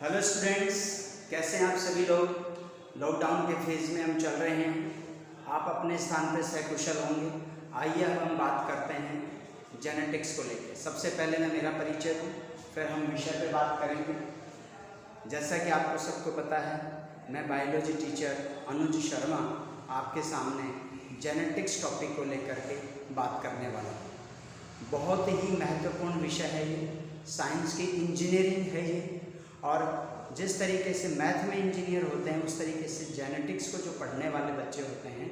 Hello students, कैसे हैं आप सभी लोग। लॉकडाउन के फेज़ में हम चल रहे हैं। आप अपने स्थान पर सकुशल होंगे। आइए अब हम बात करते हैं जेनेटिक्स को लेकर। सबसे पहले मैं मेरा परिचय दूँ, फिर हम विषय पे बात करेंगे। जैसा कि आपको सबको पता है, मैं बायोलॉजी टीचर अनुज शर्मा आपके सामने जेनेटिक्स टॉपिक को लेकर के बात करने वाला हूँ। बहुत ही महत्वपूर्ण विषय है ये, साइंस की इंजीनियरिंग है ये। और जिस तरीके से मैथ में इंजीनियर होते हैं, उस तरीके से जेनेटिक्स को जो पढ़ने वाले बच्चे होते हैं,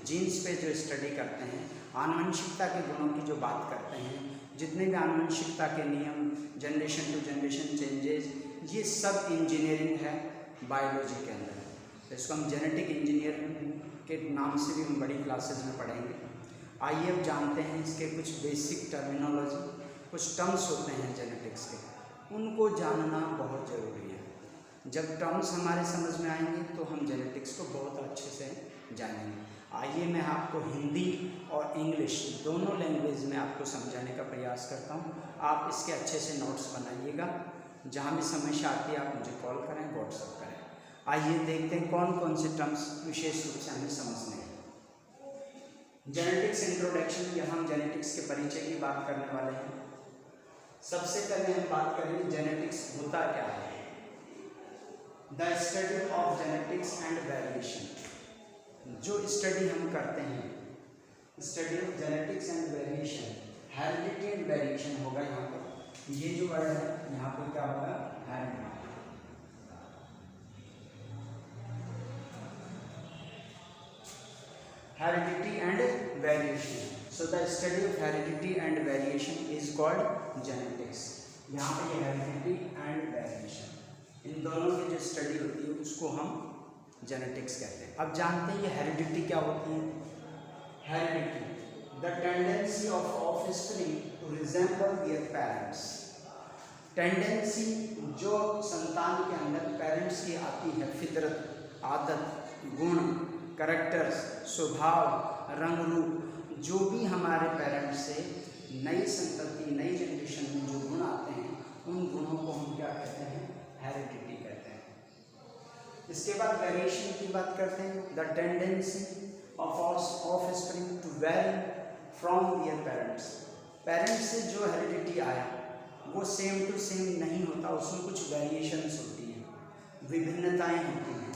जीन्स पे जो स्टडी करते हैं, आनुवंशिकता के गुणों की जो बात करते हैं, जितने भी आनुवंशिकता के नियम, जनरेशन टू जनरेशन चेंजेस, ये सब इंजीनियरिंग है बायोलॉजी के अंदर। तो इसको हम जेनेटिक इंजीनियरिंग के नाम से भी हम बड़ी क्लासेज में पढ़ेंगे। आइए अब जानते हैं इसके कुछ बेसिक टर्मिनोलॉजी, कुछ टर्म्स होते हैं जेनेटिक्स के, उनको जानना बहुत ज़रूरी है। जब टर्म्स हमारे समझ में आएंगे तो हम जेनेटिक्स को बहुत अच्छे से जानेंगे। आइए मैं आपको हिंदी और इंग्लिश दोनों लैंग्वेज में आपको समझाने का प्रयास करता हूँ। आप इसके अच्छे से नोट्स बनाइएगा। जहाँ भी समस्या आती है आप मुझे कॉल करें, व्हाट्सएप करें। आइए देखते हैं कौन कौन से टर्म्स विशेष रूप से हमें समझने हैं। जेनेटिक्स इंट्रोडक्शन, यहाँ हम जेनेटिक्स के परिचय की बात करने वाले हैं। सबसे पहले हम बात करेंगे जेनेटिक्स होता क्या है। The study of genetics and variation, जो स्टडी हम करते हैं, study of genetics and variation, heredity and variation होगा यहाँ पर। ये जो वर्ड है यहाँ पर क्या होगा, heredity. Heredity and variation, so the study of heredity and variation is called genetics। यहाँ पे ये heredity and variation, इन दोनों की जो स्टडी होती है उसको हम जेनेटिक्स कहते हैं। अब जानते हैं ये हेरिडिटी क्या होती है। Heredity, the tendency of offspring to resemble their parents. Tendency जो संतान के अंदर पेरेंट्स की आती है, फितरत, आदत, गुण, कैरेक्टर्स, स्वभाव, रंग रूप, जो भी हमारे पेरेंट्स से नई संतति, नई जनरेशन में जो गुण आते हैं, उन गुणों को हम क्या कहते हैं, हेरिडिटी कहते हैं। इसके बाद वेरिएशन की बात करते हैं। The tendency of offspring to vary from their parents. Parents से जो हेरिडिटी आया वो सेम टू सेम नहीं होता, उसमें कुछ वेरिएशंस होती हैं, विभिन्नताएं होती हैं।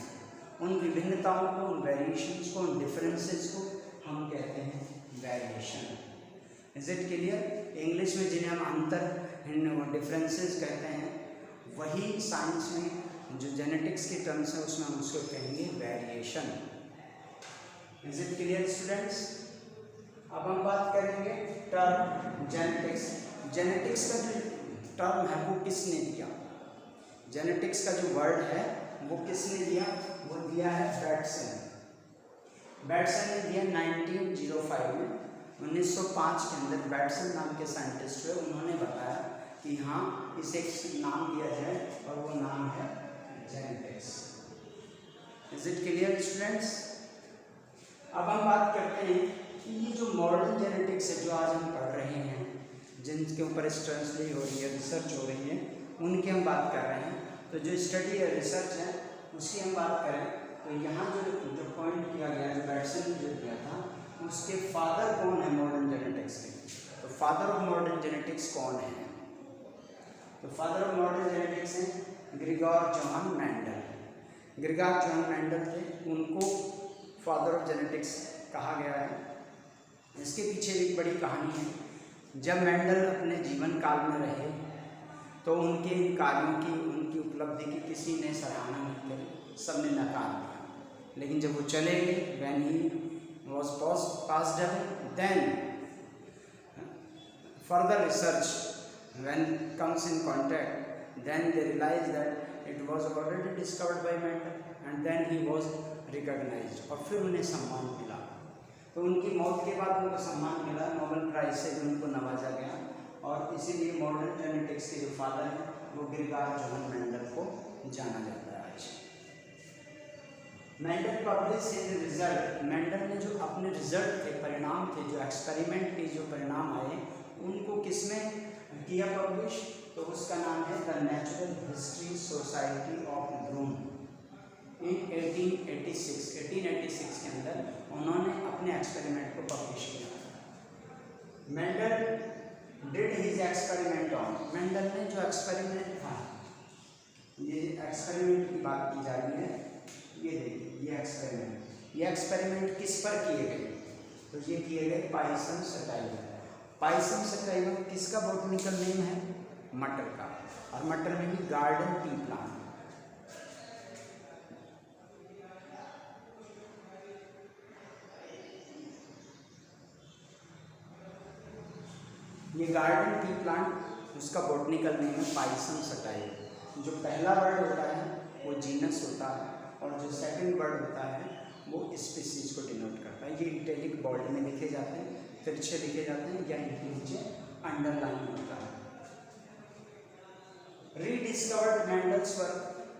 उन विभिन्नताओं को, उन वेरिएशंस को, उन डिफरेंसेस को हम कहते हैं variation. Is it clear. English में जिन्हें हम अंतर, डिफरेंसेस कहते हैं, वही साइंस में जो जेनेटिक्स की टर्म्स है उसमें हम उसको कहेंगे variation. Is it clear students. अब हम बात करेंगे टर्म जेनेटिक्स। जेनेटिक्स का जो टर्म है वो किसने दिया, जेनेटिक्स का जो वर्ड है वो किसने दिया, वो दिया है बैटसन। बैटसन ने दिया 1905 में, 1905 के अंदर बैटसन नाम के साइंटिस्ट हुए। उन्होंने बताया कि हाँ, इसे एक नाम दिया जाए और वो नाम है genetics. Is it clear students. अब हम बात करते हैं कि ये जो मॉडर्न जेनेटिक्स है जो आज हम पढ़ रहे हैं, जिनके ऊपर स्टडी हो रही है, रिसर्च हो रही है, उनकी हम बात कर रहे हैं। तो जो स्टडी है, रिसर्च है, उसकी हम बात करें तो यहाँ जो पॉइंट किया गया, जो बैटसन ने जो किया था, उसके फादर कौन है मॉडर्न जेनेटिक्स के। तो फादर ऑफ मॉडर्न जेनेटिक्स कौन है, तो फादर ऑफ मॉडर्न जेनेटिक्स हैं Gregor Johan Mendel. Gregor Johan Mendel थे, उनको फादर ऑफ जेनेटिक्स कहा गया है। इसके पीछे एक बड़ी कहानी है। जब मेंडल अपने जीवन काल में रहे तो उनके कार्यों की, उनकी उपलब्धि की किसी ने सराहना नहीं करी, सबने नकार दिया। लेकिन जब वो चले गए, when he was passed away, then further research when comes in contact, then they realise that it was already discovered by Mendel and then he was recognised, और फिर उन्हें सम्मान मिला। तो उनकी मौत के बाद उनको सम्मान मिला, नोबेल प्राइज से भी उनको नवाजा गया। और इसीलिए मॉडर्न जेनेटिक्स के जो फादर हैं वो ग्रेगोर जोहान मेंडल को जाना जाता है आज। Mendel publish his result, Mendel ने जो अपने रिजल्ट थे, परिणाम थे, जो एक्सपेरिमेंट के जो परिणाम आए, उनको किसमें किया पब्लिश, तो उसका नाम है the natural histories society of Brunn in 1886 के अंदर उन्होंने अपने एक्सपेरिमेंट को पब्लिश किया। Mendel did his experiment on, Mendel ने जो एक्सपेरिमेंट था, ये एक्सपेरिमेंट की बात की जा रही है, ये देखिए ये एक्सपेरिमेंट किस पर किए गए, तो ये किए गए पाइसम सटाइवा। पाइसम सटाइवा किसका बॉटनिकल नेम है? मटर का, और मटर में भी गार्डन टी प्लांट। ये गार्डन टी प्लांट उसका बॉटनिकल नेम है पाइसम सटाइवा। जो पहला वर्ड होता है वो जीनस होता है, और जो सेकंड वर्ड होता है वो स्पीसीज को डिनोट करता है। ये इटैलिक बोल्ड में लिखे जाते हैं, तिरछे लिखे जाते हैं, या इनके नीचे अंडरलाइन होता है। रीडिस्कवर्ड मेंडल्स वर्क,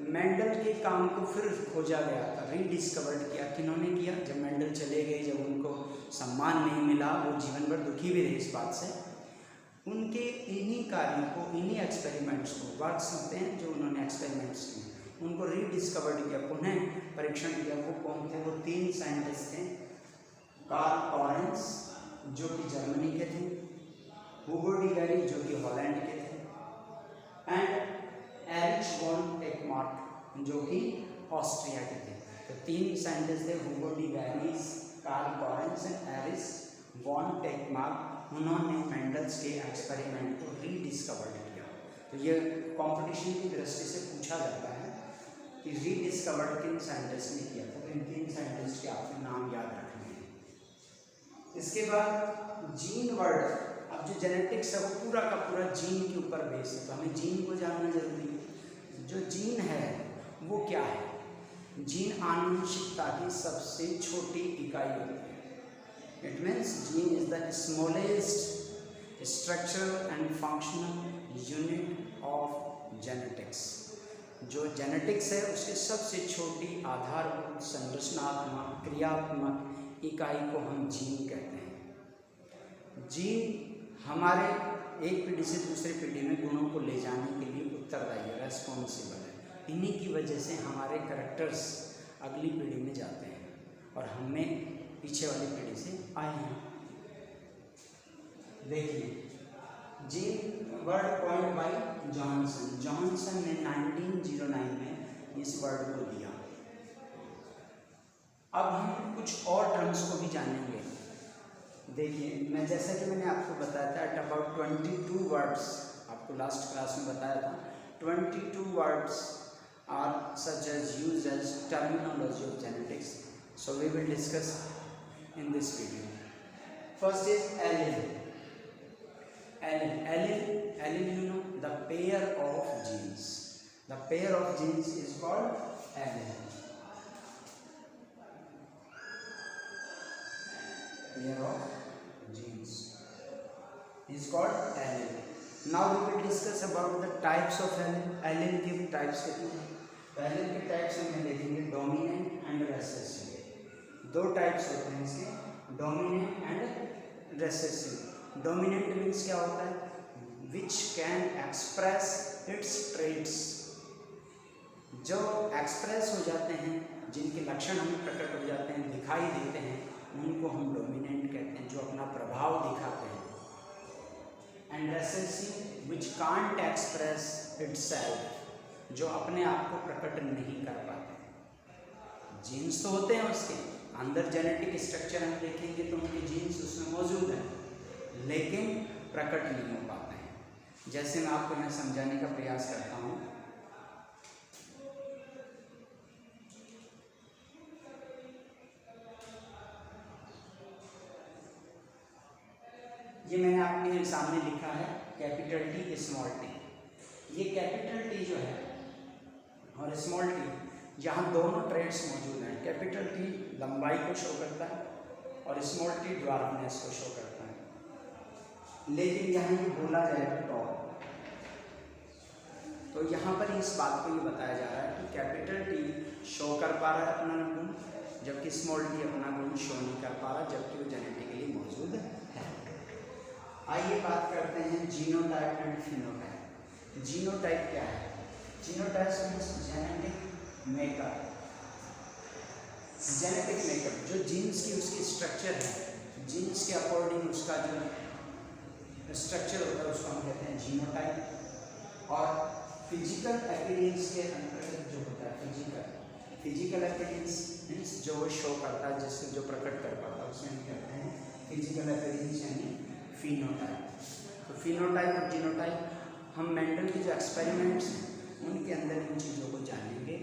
मेंडल के काम को फिर खोजा गया था, रीडिस्कवर्ड किया। किन्होंने किया? जब मेंडल चले गए, जब उनको सम्मान नहीं मिला, वो जीवन भर दुखी भी रहे इस बात से। उनके इन्हीं कार्यों को, इन्हीं एक्सपेरिमेंट्स को, वर्क्स होते हैं जो उन्होंने एक्सपेरिमेंट्स किए, उनको रीडिस्कवर्ड किया, पुनः परीक्षण किया। वो कौन थे? वो 3 साइंटिस्ट थे। कार्ल लॉरेंस जो कि जर्मनी के थे, हुगो डी गैरी जो कि हॉलैंड के थे, एंड एरिच वॉन टेकमार्क जो कि ऑस्ट्रिया के थे। तो 3 साइंटिस्ट थे, हुगो डी गैरी, Carl Lawrence and Erich von Tschermak. उन्होंने मेंडल्स के एक्सपेरिमेंट को रीडिस्कवर्ड किया। तो ये कंपटीशन की दृष्टि से पूछा जाता है कि रीडिस्कवर्ड किन साइंटिस्ट ने किया था, तो इन 3 साइंटिस्ट के आपने नाम याद रखने हैं। इसके बाद जीन वर्ड, अब जो जेनेटिक्स है वो पूरा का पूरा जीन के ऊपर बेस है, तो हमें जीन को जानना जरूरी है। जो जीन है वो क्या है? जीन आनुवंशिकता की सबसे छोटी इकाई होती है। It means gene is the smallest structural and functional unit of genetics. जो जेनेटिक्स है उसकी सबसे छोटी आधारभूत संरचनात्मक क्रियात्मक इकाई को हम जीन कहते हैं। जीन हमारे एक पीढ़ी से दूसरी पीढ़ी में गुणों को ले जाने के लिए उत्तरदायी है, रेस्पॉन्सिबल है। इन्हीं की वजह से हमारे कैरेक्टर्स अगली पीढ़ी में जाते हैं और हमें पीछे वाली पीढ़ी से आए हैं। देखिए, gene word coined bye Johnson. Johnson ने 1909 में इस वर्ड को दिया। अब हम कुछ और टर्म्स को भी जानेंगे। देखिए, मैं जैसा कि मैंने आपको बताया था, एट अबाउट 22 वर्ड्स, आपको लास्ट क्लास में बताया था, 22 words are such as used as terminology of genetics. So we will discuss in this video. First is allele. Allele, you know, the pair of genes. The pair of genes is called allele. Pair of genes is called allele. Now we will discuss about the types of allele. Allele के भी types कितने हैं? allele के types हम देखेंगे dominant and recessive। 2 types होते हैं इसके, dominant and recessive. Dominant means क्या होता है? Which can express its traits. जो एक्सप्रेस हो जाते हैं, जिनके लक्षण हमें प्रकट हो जाते हैं, दिखाई देते हैं, उनको हम डोमिनेंट कहते हैं, जो अपना प्रभाव दिखाते हैं। And recessive which can't express itself, जो अपने आप को प्रकट नहीं कर पाते। जीन्स तो होते हैं उसके अंदर, जेनेटिक स्ट्रक्चर हम देखेंगे तो उनके जीन्स उसमें मौजूद हैं, लेकिन प्रकट नहीं हो पाते हैं। जैसे मैं आपको यहाँ समझाने का प्रयास करता हूँ। ये मैंने आपके सामने लिखा है कैपिटल टी स्मॉल टी। ये कैपिटल टी जो है और स्मॉल टी, यहाँ दोनों ट्रेड्स मौजूद हैं। कैपिटल टी लंबाई को शो करता है और स्मॉल टी ड्वार्फनेस को शो करता है, लेकिन यहाँ ये बोला जाएगा टॉल। तो यहाँ पर इस बात को ये बताया जा रहा है कि कैपिटल टी शो कर पा रहा है अपना गुण, जबकि स्मॉल टी अपना गुण शो नहीं कर पा रहा, जबकि वो जेनेटिकली मौजूद है। आइए बात करते हैं जीनोटाइप एंड फिनोटाइप। जीनोटाइप क्या है? Genotypes means genetic makeup. Genetic makeup जो जीन्स की उसकी स्ट्रक्चर है, जीन्स के अकॉर्डिंग उसका जो स्ट्रक्चर होता है उसको हम कहते हैं जीनोटाइप। और फिजिकल अपीयरेंस के अंतर्गत जो होता है फिजिकल अपीयरेंस मीन्स जो वो शो करता है, जिससे जो प्रकट कर पाता है उसे हम कहते हैं फिजिकल अपीयरेंस यानी फिनोटाइप। तो फिनोटाइप और जीनोटाइप हम मेंडल के जो एक्सपेरिमेंट्स हैं उनके अंदर इन चीज़ों को जानेंगे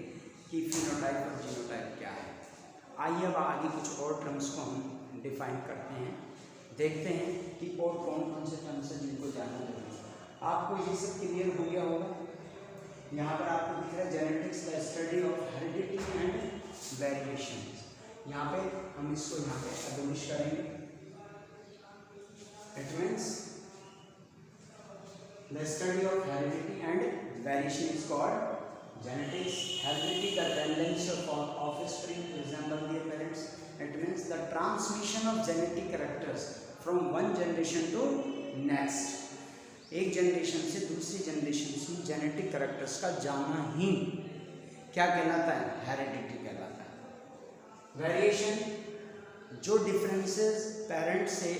कि फिनोटाइप और जीनोटाइप क्या है। आइए अब आगे कुछ और टर्म्स को हम डिफाइन करते हैं, देखते हैं कि और कौन कौन से टर्म्स हैं जिनको जानना जरूरी है। आपको ये सब क्लियर हो गया होगा। यहाँ पर आपको दिख रहा है genetics the study of heredity and variation. यहाँ पे हम इसको यहाँ पे एबॉलिश करेंगे। It means the study of heredity and variation is called genetics. Heredity the tendency of offspring to resemble their parents. It means the transmission of genetic characters from one generation to next. एक generation से दूसरी generation में genetic characters का जाना ही क्या कहलाता है? Heredity कहलाता है। वेरिएशन जो डिफरेंसेस पेरेंट्स से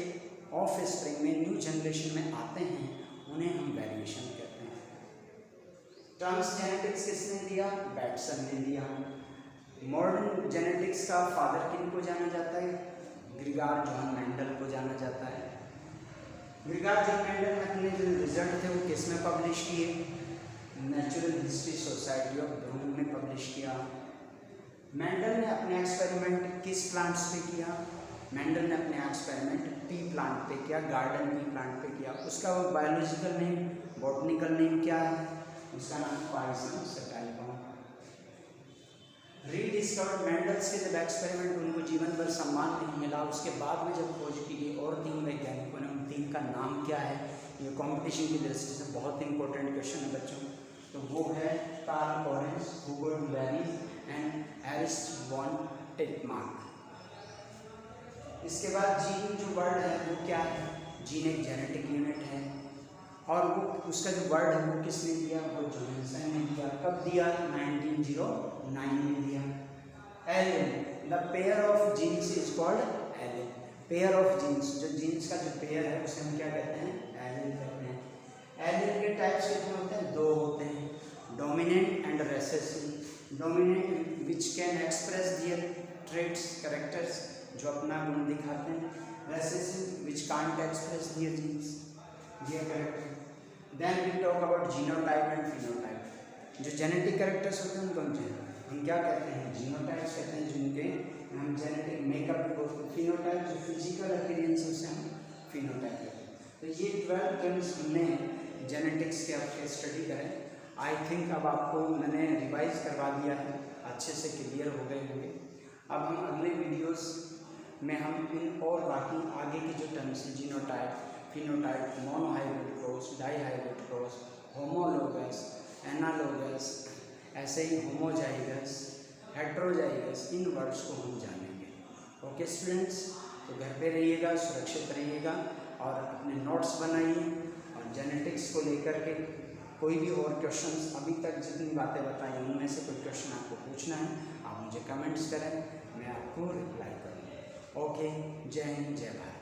ऑफ स्प्रिंग में न्यू जनरेशन में आते हैं उन्हें हम वेरिएशन कहते हैं। ट्रांसजेनेटिक्स किसने दिया? बैटसन ने दिया। मॉडर्न जेनेटिक्स का फादर किनको जाना जाता है? ग्रिगार जॉन मेंडल को जाना जाता है। ग्रिगार जॉन मेंडल ने अपने जो रिजल्ट थे वो किस में पब्लिश किए? नेचुरल हिस्ट्री सोसाइटी ऑफ ब्रून में पब्लिश किया। मेंडल ने अपने एक्सपेरिमेंट किस प्लांट्स पे किया? मेंडल ने अपने एक्सपेरिमेंट पी प्लांट पे किया, गार्डन पी प्लांट पे किया। उसका वो बायोलॉजिकल नेम, बॉटनिकल नेम क्या है? उसका नाम पॉइसन सटाइलबॉम। रीडिस्कवर्ड मेंडल्स के जब एक्सपेरिमेंट उनको जीवन भर सम्मान नहीं मिला, उसके बाद में जब खोज की गई और 3 वैज्ञानिकों ने, उन 3 का नाम क्या है? ये कंपटीशन की दृष्टि से बहुत इंपॉर्टेंट क्वेश्चन है बच्चों। तो वो है कार्ल लॉरेंस, हुगो डुलैरी एंड एरिस्ट वॉन टिटमार्क। इसके बाद जीन जो वर्ड है वो क्या है? जीन एक जेनेटिक यूनिट है और वो उसका जो वर्ड है वो किसने दिया? वो जॉनसन ने दिया। कब दिया? 1909 में दिया। Allele, the pair of genes is called allele. Pair of genes, जो जीन्स का जो पेयर है उसे हम क्या कहते हैं? एलेन कहते हैं। एलेन के टाइप्स कितने होते हैं? 2 होते हैं, dominant and recessive. Dominant which can express their traits, characters, जो अपना गुण दिखाते हैं। Recessive which can't express their genes, their character. Then we talk about genotype and phenotype. जो जेनेटिक कैरेक्टर्स होते हैं उनको हम क्या कहते हैं? जीनोटाइप्स कहते हैं, जिनके हम जेनेटिक मेकअप भी बोलते हैं। फिनोटाइप जो फिजिकल अपीयरेंस है उसे हम फिनोटाइप कहते हैं। तो ये 12 टर्म्स हमने जेनेटिक्स के आपके स्टडी करें। आई थिंक अब आपको मैंने रिवाइज करवा दिया है, अच्छे से क्लियर हो गए होंगे। अब हम अगले वीडियोस में हम इन और बाकी आगे के जो टर्म्स हैं, genotype, phenotype, monohybrid cross, dihybrid cross, homologous, analogous, ऐसे ही होमोजाइगस, हेट्रोजाइगस, इन वर्ड्स को हम जानेंगे। ओके स्टूडेंट्स, तो घर पे रहिएगा, सुरक्षित रहिएगा और अपने नोट्स बनाइए। और जेनेटिक्स को लेकर के कोई भी और क्वेश्चंस, अभी तक जितनी बातें बताई उनमें से कोई क्वेश्चन आपको पूछना है, आप मुझे कमेंट्स करें, मैं आपको रिप्लाई करूँगा। ओके, जय हिंद, जय भारत।